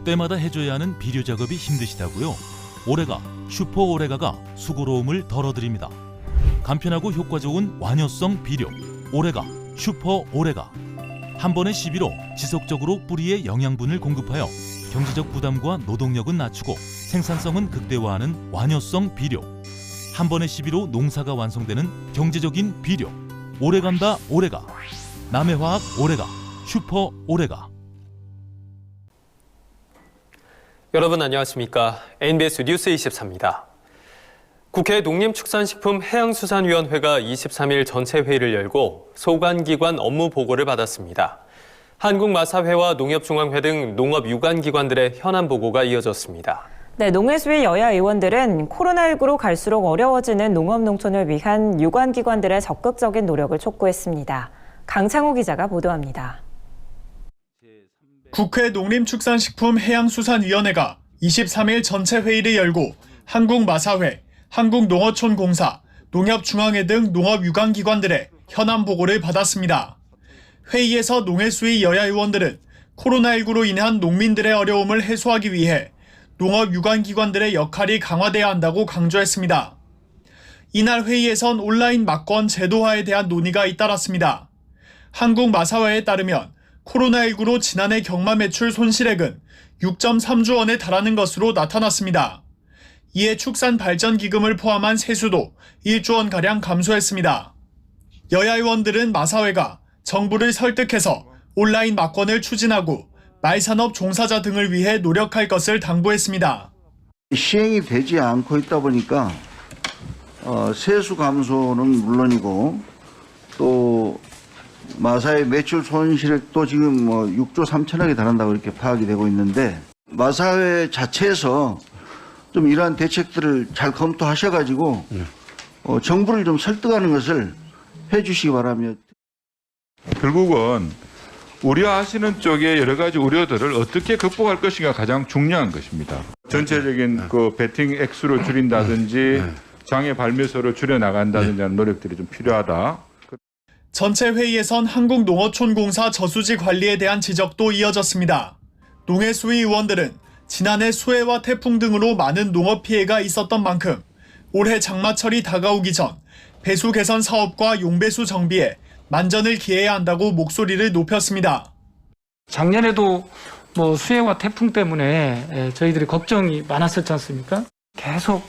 때마다 해줘야 하는 비료 작업이 힘드시다고요? 오레가, 슈퍼 오레가가 수고로움을 덜어드립니다. 간편하고 효과 좋은 완효성 비료 오레가, 슈퍼 오레가. 한 번의 시비로 지속적으로 뿌리에 영양분을 공급하여 경제적 부담과 노동력은 낮추고 생산성은 극대화하는 완효성 비료. 한 번의 시비로 농사가 완성되는 경제적인 비료 오레간다 오레가. 남해화학 오레가, 슈퍼 오레가. 여러분 안녕하십니까? NBS 뉴스 24입니다. 국회 농림축산식품해양수산위원회가 23일 전체 회의를 열고 소관기관 업무 보고를 받았습니다. 한국마사회와 농협중앙회 등 농업유관기관들의 현안 보고가 이어졌습니다. 네, 농해수위 여야 의원들은 코로나19로 갈수록 어려워지는 농업농촌을 위한 유관기관들의 적극적인 노력을 촉구했습니다. 강창호 기자가 보도합니다. 국회 농림축산식품해양수산위원회가 23일 전체 회의를 열고 한국마사회, 한국농어촌공사, 농협중앙회 등 농업유관기관들의 현안 보고를 받았습니다. 회의에서 농해수위 여야 의원들은 코로나19로 인한 농민들의 어려움을 해소하기 위해 농업유관기관들의 역할이 강화돼야 한다고 강조했습니다. 이날 회의에선 온라인 막권 제도화에 대한 논의가 잇따랐습니다. 한국마사회에 따르면 코로나19로 지난해 경마 매출 손실액은 6.3조 원에 달하는 것으로 나타났습니다. 이에 축산발전기금을 포함한 세수도 1조 원가량 감소했습니다. 여야 의원들은 마사회가 정부를 설득해서 온라인 막권을 추진하고 말산업 종사자 등을 위해 노력할 것을 당부했습니다. 시행이 되지 않고 있다 보니까 세수 감소는 물론이고 또 마사회 매출 손실액도 지금 6조 3천억에 달한다고 이렇게 파악이 되고 있는데 마사회 자체에서 좀 이러한 대책들을 잘 검토하셔가지고 정부를 좀 설득하는 것을 해주시기 바라며. 결국은 우려하시는 쪽의 여러 가지 우려들을 어떻게 극복할 것인가 가장 중요한 것입니다. 전체적인 그 베팅 액수를 줄인다든지 장애 발매소를 줄여나간다든지 하는 노력들이 좀 필요하다. 전체 회의에선 한국농어촌공사 저수지 관리에 대한 지적도 이어졌습니다. 농해수위 의원들은 지난해 수해와 태풍 등으로 많은 농업 피해가 있었던 만큼 올해 장마철이 다가오기 전 배수 개선 사업과 용배수 정비에 만전을 기해야 한다고 목소리를 높였습니다. 작년에도 수해와 태풍 때문에 저희들이 걱정이 많았었지 않습니까? 계속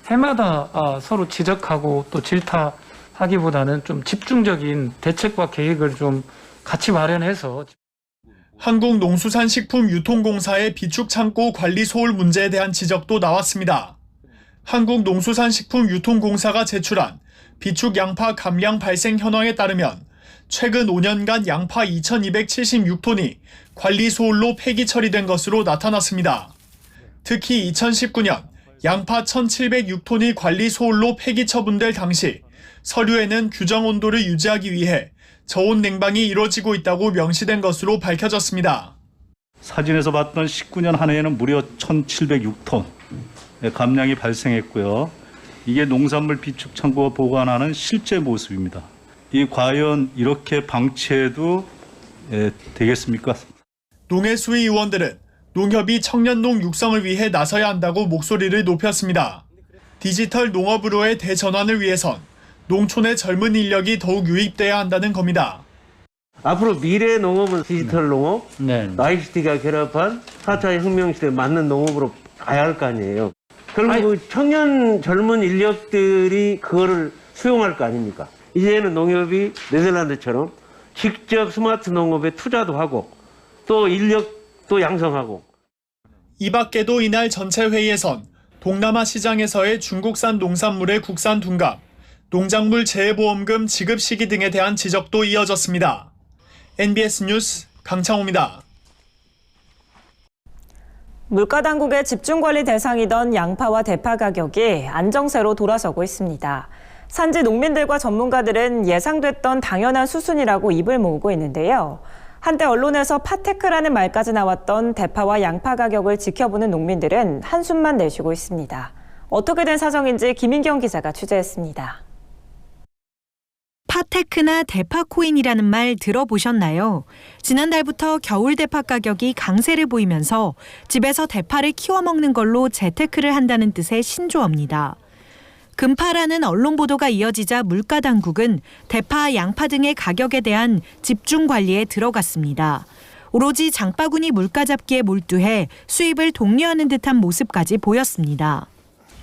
해마다 서로 지적하고 또 질타하기보다는 좀 집중적인 대책과 계획을 좀 같이 마련해서. 한국농수산식품유통공사의 비축창고 관리 소홀 문제에 대한 지적도 나왔습니다. 한국농수산식품유통공사가 제출한 비축 양파 감량 발생 현황에 따르면 최근 5년간 양파 2,276톤이 관리 소홀로 폐기 처리된 것으로 나타났습니다. 특히 2019년 양파 1,706톤이 관리 소홀로 폐기 처분될 당시 서류에는 규정 온도를 유지하기 위해 저온 냉방이 이루어지고 있다고 명시된 것으로 밝혀졌습니다. 사진에서 봤던 19년 한 해에는 무려 1,706톤 감량이 발생했고요. 이게 농산물 비축 창고가 보관하는 실제 모습입니다. 이 과연 이렇게 방치해도 되겠습니까? 농해수위 의원들은 농협이 청년농 육성을 위해 나서야 한다고 목소리를 높였습니다. 디지털 농업으로의 대전환을 위해선 농촌의 젊은 인력이 더욱 유입돼야 한다는 겁니다. 앞으로 미래 농업은 디지털 농업, ICT가 결합한 4차 혁명 시대에 맞는 농업으로 가야 할 거 아니에요. 결국 청년 젊은 인력들이 그거를 수용할 거 아닙니까? 이제는 농협이 네덜란드처럼 직접 스마트 농업에 투자도 하고 또 인력도 양성하고. 이 밖에도 이날 전체 회의에선 동남아 시장에서의 중국산 농산물의 국산 둔갑, 농작물 재해보험금 지급 시기 등에 대한 지적도 이어졌습니다. NBS 뉴스 강창호입니다. 물가당국의 집중관리 대상이던 양파와 대파 가격이 안정세로 돌아서고 있습니다. 산지 농민들과 전문가들은 예상됐던 당연한 수순이라고 입을 모으고 있는데요. 한때 언론에서 파테크라는 말까지 나왔던 대파와 양파 가격을 지켜보는 농민들은 한숨만 내쉬고 있습니다. 어떻게 된 사정인지 김인경 기자가 취재했습니다. 핫테크나 대파코인이라는 말 들어보셨나요? 지난달부터 겨울 대파 가격이 강세를 보이면서 집에서 대파를 키워 먹는 걸로 재테크를 한다는 뜻의 신조어입니다. 금파라는 언론 보도가 이어지자 물가당국은 대파, 양파 등의 가격에 대한 집중 관리에 들어갔습니다. 오로지 장바구니 물가 잡기에 몰두해 수입을 독려하는 듯한 모습까지 보였습니다.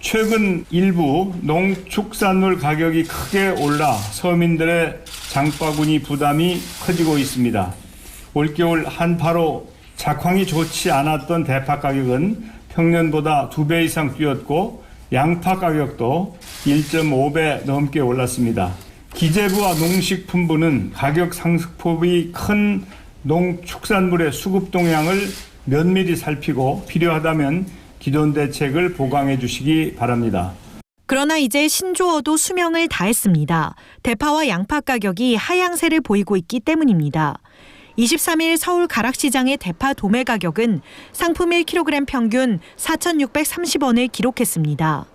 최근 일부 농축산물 가격이 크게 올라 서민들의 장바구니 부담이 커지고 있습니다. 올겨울 한파로 작황이 좋지 않았던 대파 가격은 평년보다 2배 이상 뛰었고 양파 가격도 1.5배 넘게 올랐습니다. 기재부와 농식품부는 가격 상승폭이 큰 농축산물의 수급 동향을 면밀히 살피고 필요하다면 기존 대책을 보강해 주시기 바랍니다. 그러나 이제 신조어도 수명을 다했습니다. 대파와 양파 가격이 하향세를 보이고 있기 때문입니다. 23일 서울 가락시장의 대파 도매 가격은 상품 1kg 평균 4,630원을 기록했습니다.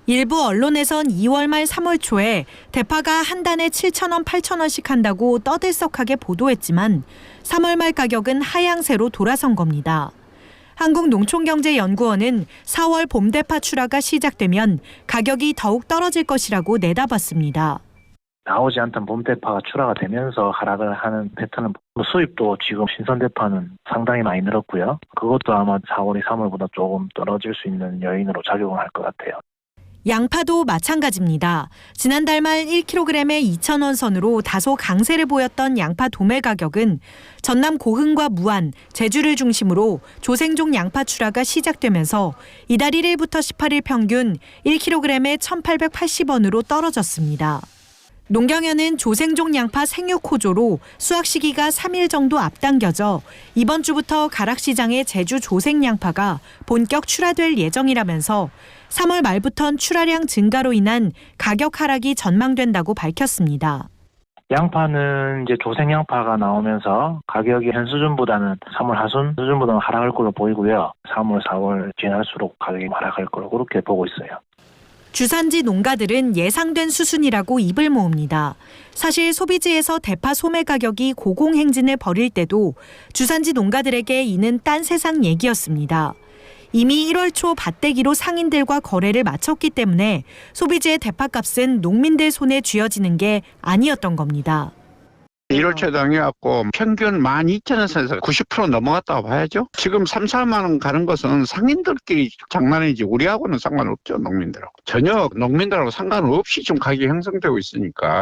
일부 언론에선 2월 말 3월 초에 대파가 한 단에 7,000원, 8,000원씩 한다고 떠들썩하게 보도했지만 3월 말 가격은 하향세로 돌아선 겁니다. 한국농촌경제연구원은 4월 봄대파 출하가 시작되면 가격이 더욱 떨어질 것이라고 내다봤습니다. 나오지 않던 봄대파가 출하가 되면서 하락을 하는 패턴은 수입도 지금 신선대파는 상당히 많이 늘었고요. 그것도 아마 4월이 3월보다 조금 떨어질 수 있는 요인으로 작용을 할 것 같아요. 양파도 마찬가지입니다. 지난달 말 1kg에 2,000원 선으로 다소 강세를 보였던 양파 도매 가격은 전남 고흥과 무안, 제주를 중심으로 조생종 양파 출하가 시작되면서 이달 1일부터 18일 평균 1kg에 1,880원으로 떨어졌습니다. 농경연은 조생종 양파 생육 호조로 수확 시기가 3일 정도 앞당겨져 이번 주부터 가락시장의 제주 조생 양파가 본격 출하될 예정이라면서 3월 말부턴 출하량 증가로 인한 가격 하락이 전망된다고 밝혔습니다. 양파는 이제 조생 양파가 나오면서 가격이 현 수준보다는 3월 하순 수준보다는 하락할 걸로 보이고요. 3월, 4월 지날수록 가격이 하락할 걸로 그렇게 보고 있어요. 주산지 농가들은 예상된 수순이라고 입을 모읍니다. 사실 소비지에서 대파 소매 가격이 고공행진을 벌일 때도 주산지 농가들에게 이는 딴 세상 얘기였습니다. 이미 1월 초 밭대기로 상인들과 거래를 마쳤기 때문에 소비지의 대파값은 농민들 손에 쥐어지는 게 아니었던 겁니다. 1월 초에 당해갖고 평균 12,000원에서 90% 넘어갔다고 봐야죠. 지금 3, 4만 원 가는 것은 상인들끼리 장난이지 우리하고는 상관없죠. 농민들하고. 전혀 농민들하고 상관없이 좀 가격이 형성되고 있으니까.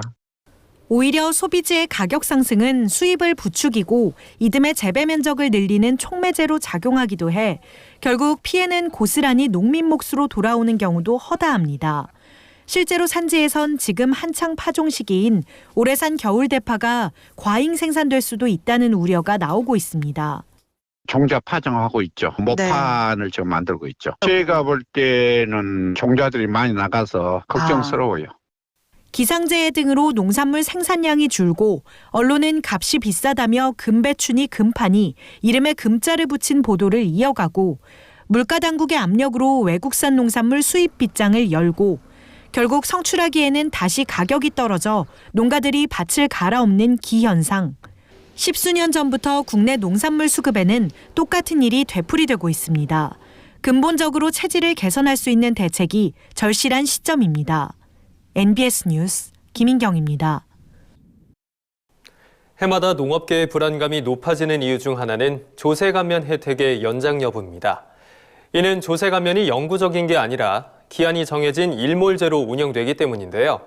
오히려 소비지의 가격 상승은 수입을 부추기고 이듬해 재배 면적을 늘리는 촉매제로 작용하기도 해 결국 피해는 고스란히 농민 몫으로 돌아오는 경우도 허다합니다. 실제로 산지에선 지금 한창 파종 시기인 올해 산 겨울 대파가 과잉 생산될 수도 있다는 우려가 나오고 있습니다. 종자 파종하고 있죠. 모판을 지금 만들고 있죠. 저희가 볼 때는 종자들이 많이 나가서 걱정스러워요. 기상재해 등으로 농산물 생산량이 줄고 언론은 값이 비싸다며 금배춘이 금판이 이름에 금자를 붙인 보도를 이어가고 물가 당국의 압력으로 외국산 농산물 수입 빗장을 열고 결국 성출하기에는 다시 가격이 떨어져 농가들이 밭을 갈아엎는 기현상. 10수년 전부터 국내 농산물 수급에는 똑같은 일이 되풀이되고 있습니다. 근본적으로 체질을 개선할 수 있는 대책이 절실한 시점입니다. NBS 뉴스 김인경입니다. 해마다 농업계의 불안감이 높아지는 이유 중 하나는 조세 감면 혜택의 연장 여부입니다. 이는 조세 감면이 영구적인 게 아니라 기한이 정해진 일몰제로 운영되기 때문인데요.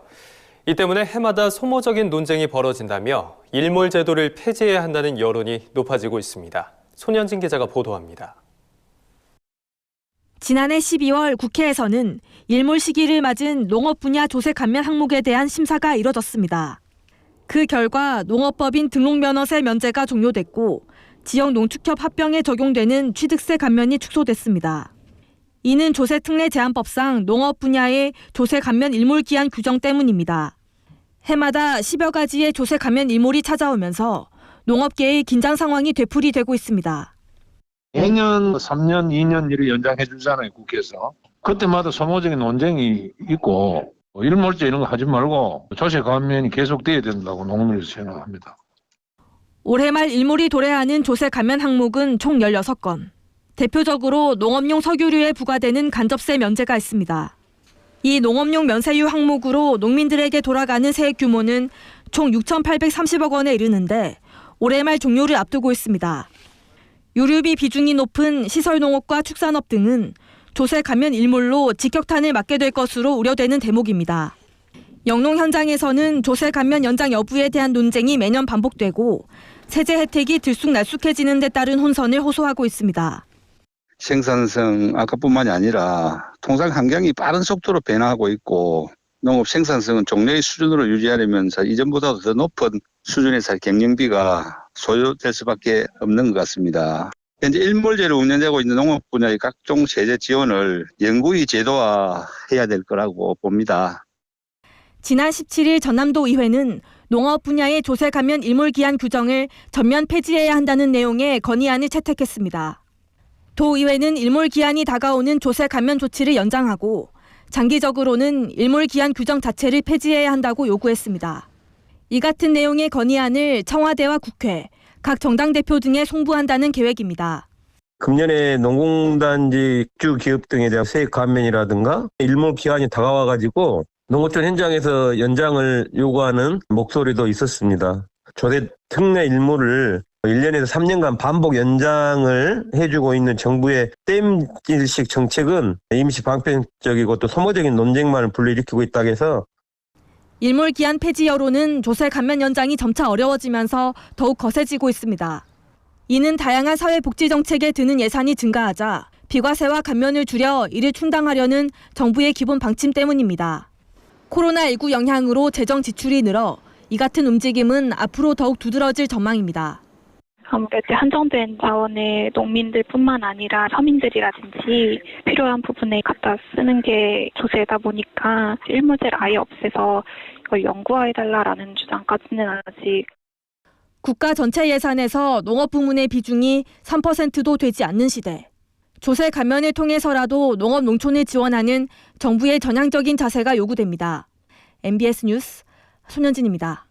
이 때문에 해마다 소모적인 논쟁이 벌어진다며 일몰제도를 폐지해야 한다는 여론이 높아지고 있습니다. 손현진 기자가 보도합니다. 지난해 12월 국회에서는 일몰 시기를 맞은 농업 분야 조세 감면 항목에 대한 심사가 이뤄졌습니다. 그 결과 농업법인 등록면허세 면제가 종료됐고 지역 농축협 합병에 적용되는 취득세 감면이 축소됐습니다. 이는 조세특례 제한법상 농업 분야의 조세 감면 일몰 기한 규정 때문입니다. 해마다 10여 가지의 조세 감면 일몰이 찾아오면서 농업계의 긴장 상황이 되풀이되고 있습니다. 매년 3년, 2년 일을 연장해 주잖아요, 국회에서. 그때마다 소모적인 논쟁이 있고 일몰제 이런 거 하지 말고 조세 감면이 계속돼야 된다고 농민에서 생각합니다. 올해 말 일몰이 도래하는 조세 감면 항목은 총 16건. 대표적으로 농업용 석유류에 부과되는 간접세 면제가 있습니다. 이 농업용 면세유 항목으로 농민들에게 돌아가는 세액 규모는 총 6,830억 원에 이르는데 올해 말 종료를 앞두고 있습니다. 유류비 비중이 높은 시설농업과 축산업 등은 조세 감면 일몰로 직격탄을 맞게 될 것으로 우려되는 대목입니다. 영농 현장에서는 조세 감면 연장 여부에 대한 논쟁이 매년 반복되고 세제 혜택이 들쑥날쑥해지는 데 따른 혼선을 호소하고 있습니다. 생산성 악화뿐만이 아니라 통상 환경이 빠른 속도로 변화하고 있고 농업 생산성은 종래의 수준으로 유지하려면서 이전보다도 더 높은 수준에서 경영비가 소요될 수밖에 없는 것 같습니다. 현재 일몰제를 운영되고 있는 농업 분야의 각종 세제 지원을 영구히 제도화해야 될 거라고 봅니다. 지난 17일 전남도 의회는 농업 분야의 조세 감면 일몰 기한 규정을 전면 폐지해야 한다는 내용의 건의안을 채택했습니다. 도의회는 일몰 기한이 다가오는 조세 감면 조치를 연장하고 장기적으로는 일몰 기한 규정 자체를 폐지해야 한다고 요구했습니다. 이 같은 내용의 건의안을 청와대와 국회, 각 정당 대표 등에 송부한다는 계획입니다. 금년에 농공단지 주기업 등에 대한 세액 감면이라든가 일몰 기한이 다가와가지고 농어촌 현장에서 연장을 요구하는 목소리도 있었습니다. 조세 특례 일몰을 1년에서 3년간 반복 연장을 해주고 있는 정부의 땜질식 정책은 임시 방편적이고 또 소모적인 논쟁만을 불러일으키고 있다고 해서 일몰 기한 폐지 여론은 조세 감면 연장이 점차 어려워지면서 더욱 거세지고 있습니다. 이는 다양한 사회복지 정책에 드는 예산이 증가하자 비과세와 감면을 줄여 이를 충당하려는 정부의 기본 방침 때문입니다. 코로나19 영향으로 재정 지출이 늘어 이 같은 움직임은 앞으로 더욱 두드러질 전망입니다. 아무래도 한정된 자원을 농민들뿐만 아니라 서민들이라든지 필요한 부분에 갖다 쓰는 게 조세다 보니까 일몰제를 아예 없애서 이걸 연구해달라라는 주장까지는 아직. 국가 전체 예산에서 농업 부문의 비중이 3%도 되지 않는 시대. 조세 감면을 통해서라도 농업 농촌을 지원하는 정부의 전향적인 자세가 요구됩니다. MBS 뉴스 손현진입니다.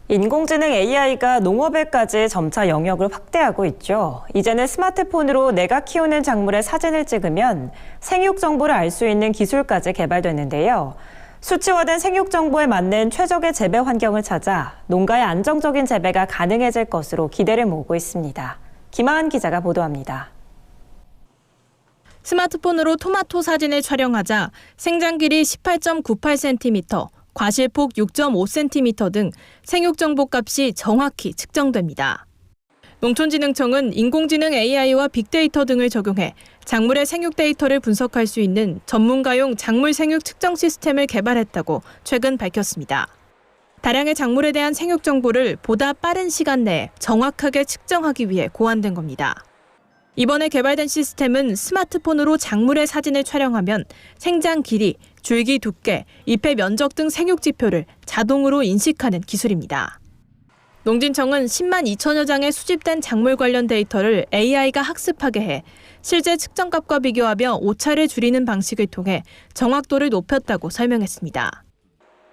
인공지능 AI가 농업에까지 점차 영역을 확대하고 있죠. 이제는 스마트폰으로 내가 키우는 작물의 사진을 찍으면 생육 정보를 알 수 있는 기술까지 개발됐는데요. 수치화된 생육 정보에 맞는 최적의 재배 환경을 찾아 농가의 안정적인 재배가 가능해질 것으로 기대를 모으고 있습니다. 김하은 기자가 보도합니다. 스마트폰으로 토마토 사진을 촬영하자 생장 길이 18.98cm, 과실폭 6.5cm 등 생육 정보 값이 정확히 측정됩니다. 농촌진흥청은 인공지능 AI와 빅데이터 등을 적용해 작물의 생육 데이터를 분석할 수 있는 전문가용 작물 생육 측정 시스템을 개발했다고 최근 밝혔습니다. 다량의 작물에 대한 생육 정보를 보다 빠른 시간 내에 정확하게 측정하기 위해 고안된 겁니다. 이번에 개발된 시스템은 스마트폰으로 작물의 사진을 촬영하면 생장 길이, 줄기 두께, 잎의 면적 등 생육 지표를 자동으로 인식하는 기술입니다. 농진청은 10만 2천여 장의 수집된 작물 관련 데이터를 AI가 학습하게 해 실제 측정값과 비교하며 오차를 줄이는 방식을 통해 정확도를 높였다고 설명했습니다.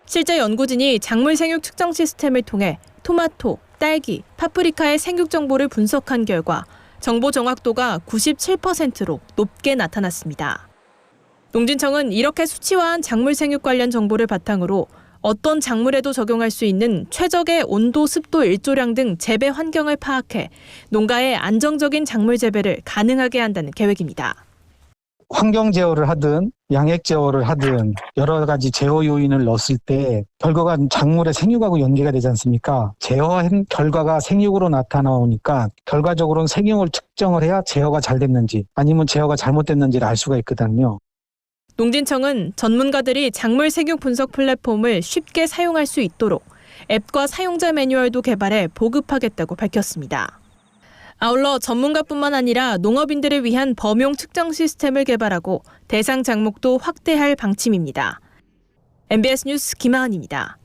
실제 연구진이 작물 생육 측정 시스템을 통해 토마토, 딸기, 파프리카의 생육 정보를 분석한 결과 정보 정확도가 97%로 높게 나타났습니다. 농진청은 이렇게 수치화한 작물 생육 관련 정보를 바탕으로 어떤 작물에도 적용할 수 있는 최적의 온도, 습도, 일조량 등 재배 환경을 파악해 농가의 안정적인 작물 재배를 가능하게 한다는 계획입니다. 환경 제어를 하든 양액 제어를 하든 여러 가지 제어 요인을 넣었을 때 결과가 작물의 생육하고 연계가 되지 않습니까? 제어한 결과가 생육으로 나타나오니까 결과적으로는 생육을 측정을 해야 제어가 잘 됐는지 아니면 제어가 잘못됐는지를 알 수가 있거든요. 농진청은 전문가들이 작물 생육 분석 플랫폼을 쉽게 사용할 수 있도록 앱과 사용자 매뉴얼도 개발해 보급하겠다고 밝혔습니다. 아울러 전문가뿐만 아니라 농업인들을 위한 범용 측정 시스템을 개발하고 대상 작목도 확대할 방침입니다. MBS 뉴스 김하은입니다.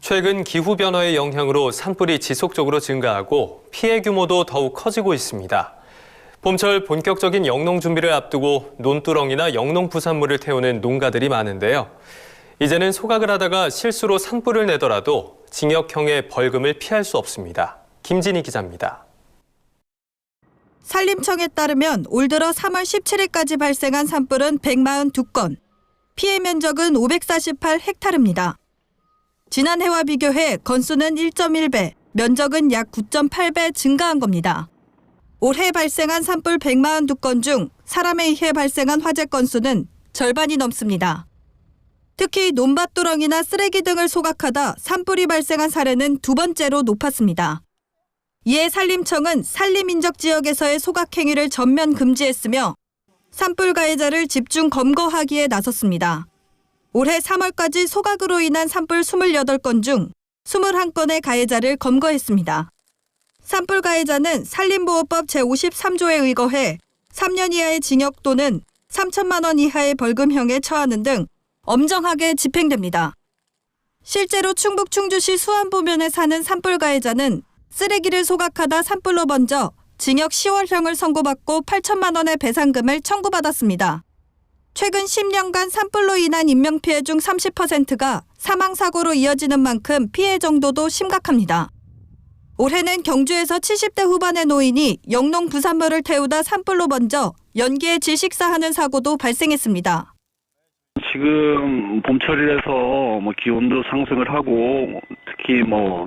최근 기후변화의 영향으로 산불이 지속적으로 증가하고 피해 규모도 더욱 커지고 있습니다. 봄철 본격적인 영농 준비를 앞두고 논두렁이나 영농 부산물을 태우는 농가들이 많은데요. 이제는 소각을 하다가 실수로 산불을 내더라도 징역형의 벌금을 피할 수 없습니다. 김진희 기자입니다. 산림청에 따르면 올 들어 3월 17일까지 발생한 산불은 142건, 피해 면적은 548헥타르입니다. 지난해와 비교해 건수는 1.1배, 면적은 약 9.8배 증가한 겁니다. 올해 발생한 산불 142건 중 사람에 의해 발생한 화재 건수는 절반이 넘습니다. 특히 논밭두렁이나 쓰레기 등을 소각하다 산불이 발생한 사례는 두 번째로 높았습니다. 이에 산림청은 산림인적 지역에서의 소각 행위를 전면 금지했으며 산불 가해자를 집중 검거하기에 나섰습니다. 올해 3월까지 소각으로 인한 산불 28건 중 21건의 가해자를 검거했습니다. 산불 가해자는 산림보호법 제53조에 의거해 3년 이하의 징역 또는 3천만 원 이하의 벌금형에 처하는 등 엄정하게 집행됩니다. 실제로 충북 충주시 수안보면에 사는 산불 가해자는 쓰레기를 소각하다 산불로 번져 징역 10월형을 선고받고 8천만 원의 배상금을 청구받았습니다. 최근 10년간 산불로 인한 인명피해 중 30%가 사망사고로 이어지는 만큼 피해 정도도 심각합니다. 올해는 경주에서 70대 후반의 노인이 영농 부산물을 태우다 산불로 번져 연기에 질식사하는 사고도 발생했습니다. 지금 봄철이라서 기온도 상승을 하고 특히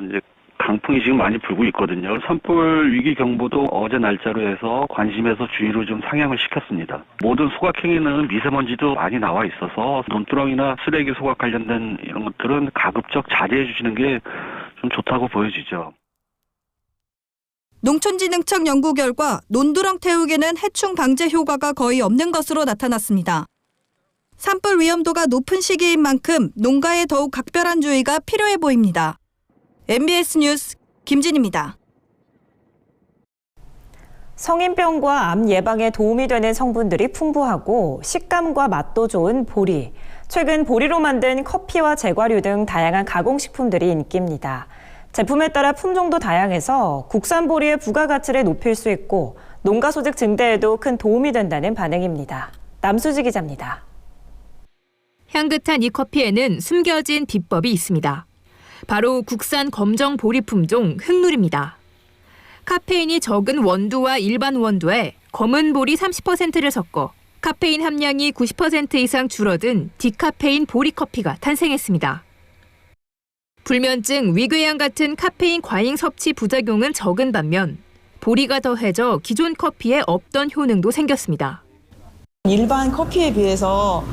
이제 강풍이 지금 많이 불고 있거든요. 산불 위기 경보도 어제 날짜로 해서 관심에서 주의로 좀 상향을 시켰습니다. 모든 소각 행위는 미세먼지도 많이 나와 있어서 논두렁이나 쓰레기 소각 관련된 이런 것들은 가급적 자제해 주시는 게 좀 좋다고 보여지죠. 농촌진흥청 연구 결과 논두렁 태우기는 해충 방제 효과가 거의 없는 것으로 나타났습니다. 산불 위험도가 높은 시기인 만큼 농가에 더욱 각별한 주의가 필요해 보입니다. MBS 뉴스 김진입니다. 성인병과 암 예방에 도움이 되는 성분들이 풍부하고 식감과 맛도 좋은 보리. 최근 보리로 만든 커피와 제과류 등 다양한 가공식품들이 인기입니다. 제품에 따라 품종도 다양해서 국산 보리의 부가가치를 높일 수 있고 농가 소득 증대에도 큰 도움이 된다는 반응입니다. 남수지 기자입니다. 향긋한 이 커피에는 숨겨진 비법이 있습니다. 바로 국산 검정 보리 품종 흑누리입니다. 카페인이 적은 원두와 일반 원두에 검은 보리 30%를 섞어 카페인 함량이 90% 이상 줄어든 디카페인 보리 커피가 탄생했습니다. 불면증, 위궤양 같은 카페인 과잉 섭취 부작용은 적은 반면 보리가 더해져 기존 커피에 없던 효능도 생겼습니다. 일반 커피에 비해서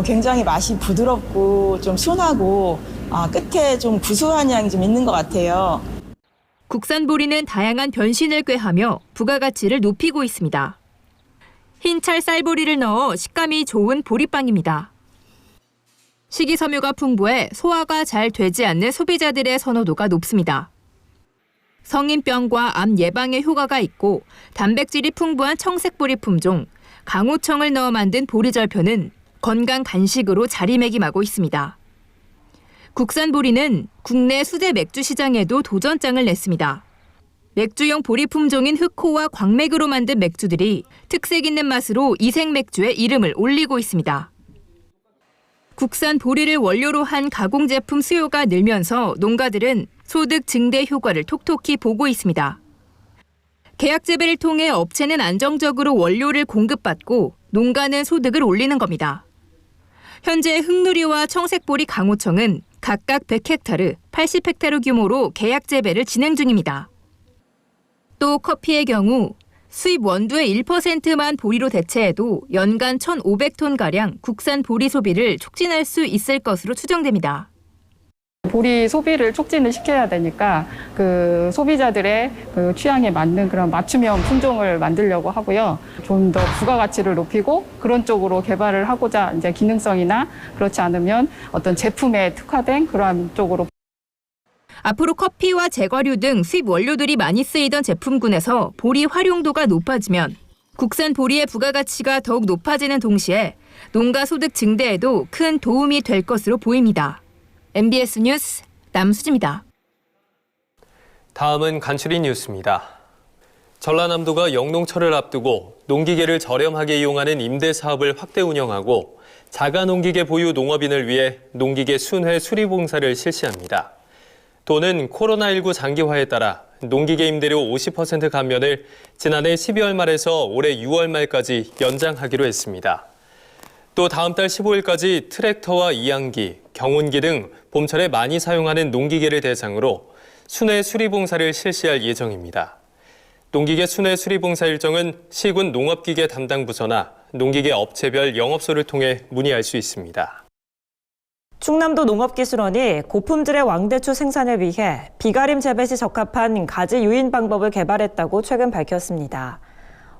굉장히 맛이 부드럽고 좀 순하고 끝에 좀 구수한 향이 좀 있는 것 같아요. 국산 보리는 다양한 변신을 꾀하며 부가가치를 높이고 있습니다. 흰찰 쌀보리를 넣어 식감이 좋은 보리빵입니다. 식이섬유가 풍부해 소화가 잘 되지 않는 소비자들의 선호도가 높습니다. 성인병과 암 예방에 효과가 있고 단백질이 풍부한 청색보리 품종 강호청을 넣어 만든 보리절표는 건강 간식으로 자리매김하고 있습니다. 국산 보리는 국내 수제 맥주 시장에도 도전장을 냈습니다. 맥주용 보리 품종인 흑호와 광맥으로 만든 맥주들이 특색 있는 맛으로 이색 맥주에 이름을 올리고 있습니다. 국산 보리를 원료로 한 가공 제품 수요가 늘면서 농가들은 소득 증대 효과를 톡톡히 보고 있습니다. 계약 재배를 통해 업체는 안정적으로 원료를 공급받고 농가는 소득을 올리는 겁니다. 현재 흑누리와 청색보리 강호청은 각각 100헥타르, 80헥타르 규모로 계약 재배를 진행 중입니다. 또 커피의 경우 수입 원두의 1%만 보리로 대체해도 연간 1,500톤가량 국산 보리 소비를 촉진할 수 있을 것으로 추정됩니다. 보리 소비를 촉진을 시켜야 되니까 그 소비자들의 그 취향에 맞는 그런 맞춤형 품종을 만들려고 하고요. 좀 더 부가가치를 높이고 그런 쪽으로 개발을 하고자 이제 기능성이나 그렇지 않으면 어떤 제품에 특화된 그러한 쪽으로. 앞으로 커피와 제과류 등 수입 원료들이 많이 쓰이던 제품군에서 보리 활용도가 높아지면 국산 보리의 부가가치가 더욱 높아지는 동시에 농가 소득 증대에도 큰 도움이 될 것으로 보입니다. MBS 뉴스 남수지입니다. 다음은 간추린 뉴스입니다. 전라남도가 영농철을 앞두고 농기계를 저렴하게 이용하는 임대 사업을 확대 운영하고 자가 농기계 보유 농업인을 위해 농기계 순회 수리 봉사를 실시합니다. 도는 코로나19 장기화에 따라 농기계 임대료 50% 감면을 지난해 12월 말에서 올해 6월 말까지 연장하기로 했습니다. 또 다음 달 15일까지 트랙터와 이양기, 경운기 등 봄철에 많이 사용하는 농기계를 대상으로 순회 수리 봉사를 실시할 예정입니다. 농기계 순회 수리 봉사 일정은 시군 농업기계 담당 부서나 농기계 업체별 영업소를 통해 문의할 수 있습니다. 충남도 농업기술원이 고품질의 왕대추 생산을 위해 비가림 재배 시 적합한 가지 유인 방법을 개발했다고 최근 밝혔습니다.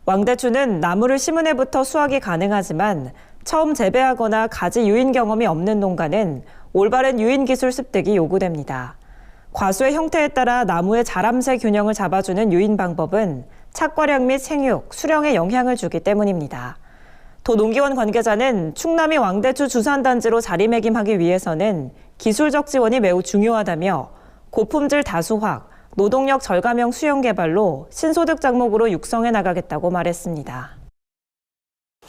왕대추는 나무를 심은 해부터 수확이 가능하지만 처음 재배하거나 가지 유인 경험이 없는 농가는 올바른 유인 기술 습득이 요구됩니다. 과수의 형태에 따라 나무의 자람새 균형을 잡아주는 유인 방법은 착과량 및 생육, 수령에 영향을 주기 때문입니다. 도 농기원 관계자는 충남이 왕대추 주산단지로 자리매김하기 위해서는 기술적 지원이 매우 중요하다며 고품질 다수확, 노동력 절감형 수용 개발로 신소득 작목으로 육성해 나가겠다고 말했습니다.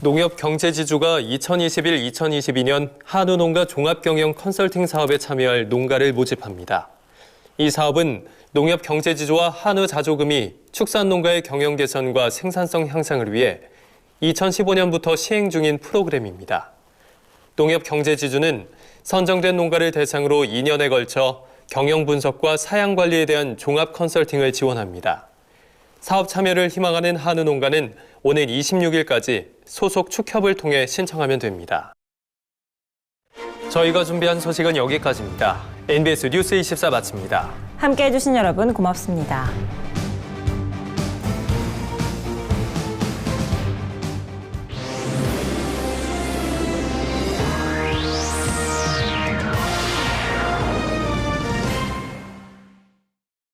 농협경제지주가 2021-2022년 한우농가 종합경영 컨설팅 사업에 참여할 농가를 모집합니다. 이 사업은 농협경제지주와 한우자조금이 축산농가의 경영 개선과 생산성 향상을 위해 2015년부터 시행 중인 프로그램입니다. 농협경제지주는 선정된 농가를 대상으로 2년에 걸쳐 경영 분석과 사양 관리에 대한 종합 컨설팅을 지원합니다. 사업 참여를 희망하는 한우 농가는 오늘 26일까지 소속 축협을 통해 신청하면 됩니다. 저희가 준비한 소식은 여기까지입니다. NBS 뉴스 24 마칩니다. 함께해 주신 여러분 고맙습니다.